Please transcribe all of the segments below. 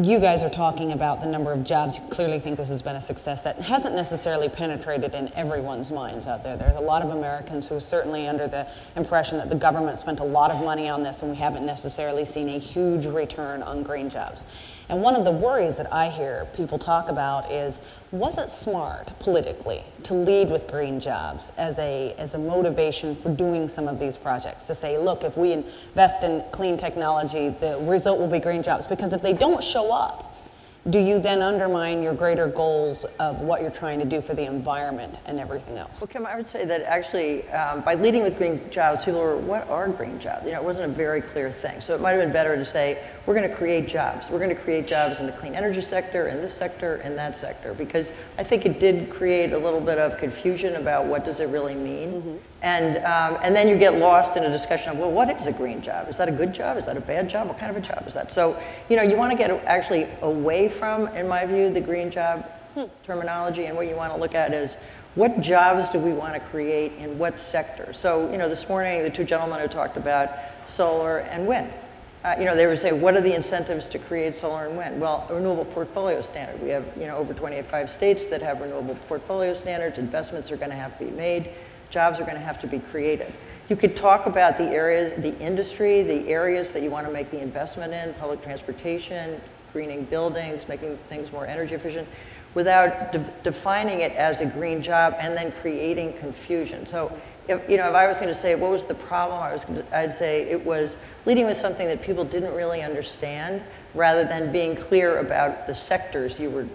you guys are talking about the number of jobs. You clearly think this has been a success that hasn't necessarily penetrated in everyone's minds out there. There's a lot of Americans who are certainly under the impression that the government spent a lot of money on this and we haven't necessarily seen a huge return on green jobs. And one of the worries that I hear people talk about is, was it smart politically to lead with green jobs as a motivation for doing some of these projects? To say, look, if we invest in clean technology, the result will be green jobs. Because if they don't show up, do you then undermine your greater goals of what you're trying to do for the environment and everything else? Well, Kim, I would say that actually, by leading with green jobs, people were, what are green jobs? You know, it wasn't a very clear thing. So it might have been better to say, we're going to create jobs. We're going to create jobs in the clean energy sector, in this sector, in that sector. Because I think it did create a little bit of confusion about what does it really mean. Mm-hmm. And then you get lost in a discussion of, well, what is a green job? Is that a good job? Is that a bad job? What kind of a job is that? So, you know, you want to get actually away from, in my view, the green job terminology, and what you want to look at is, what jobs do we want to create in what sector? So, you know, this morning, the two gentlemen who talked about solar and wind. You know, they were saying, what are the incentives to create solar and wind? Well, a renewable portfolio standard. We have, you know, over 25 states that have renewable portfolio standards. Investments are going to have to be made. Jobs are going to have to be created. You could talk about the areas, the industry, the areas that you want to make the investment in, public transportation, greening buildings, making things more energy efficient, without defining it as a green job and then creating confusion. So, if I was going to say what was the problem, I'd say it was leading with something that people didn't really understand, rather than being clear about the sectors you were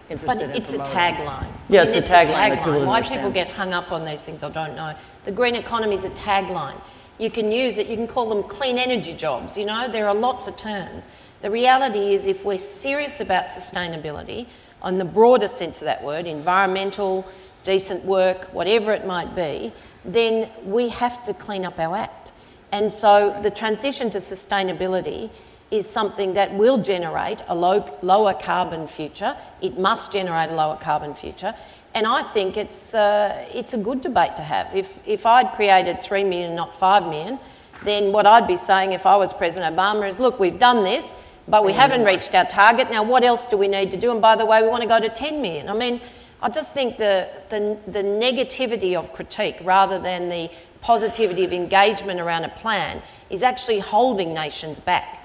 interested in. But it's a tagline. Yeah, it's a tagline. Why people get hung up on these things, I don't know. The green economy is a tagline. You can use it, you can call them clean energy jobs, you know, there are lots of terms. The reality is, if we're serious about sustainability, on the broader sense of that word, environmental, decent work, whatever it might be, then we have to clean up our act. And so the transition to sustainability is something that will generate a lower carbon future. It must generate a lower carbon future. And I think it's a good debate to have. If I'd created 3 million, not 5 million, then what I'd be saying if I was President Obama is, look, we've done this, but we haven't reached our target. Now, what else do we need to do? And by the way, we want to go to 10 million. I mean, I just think the negativity of critique rather than the positivity of engagement around a plan is actually holding nations back.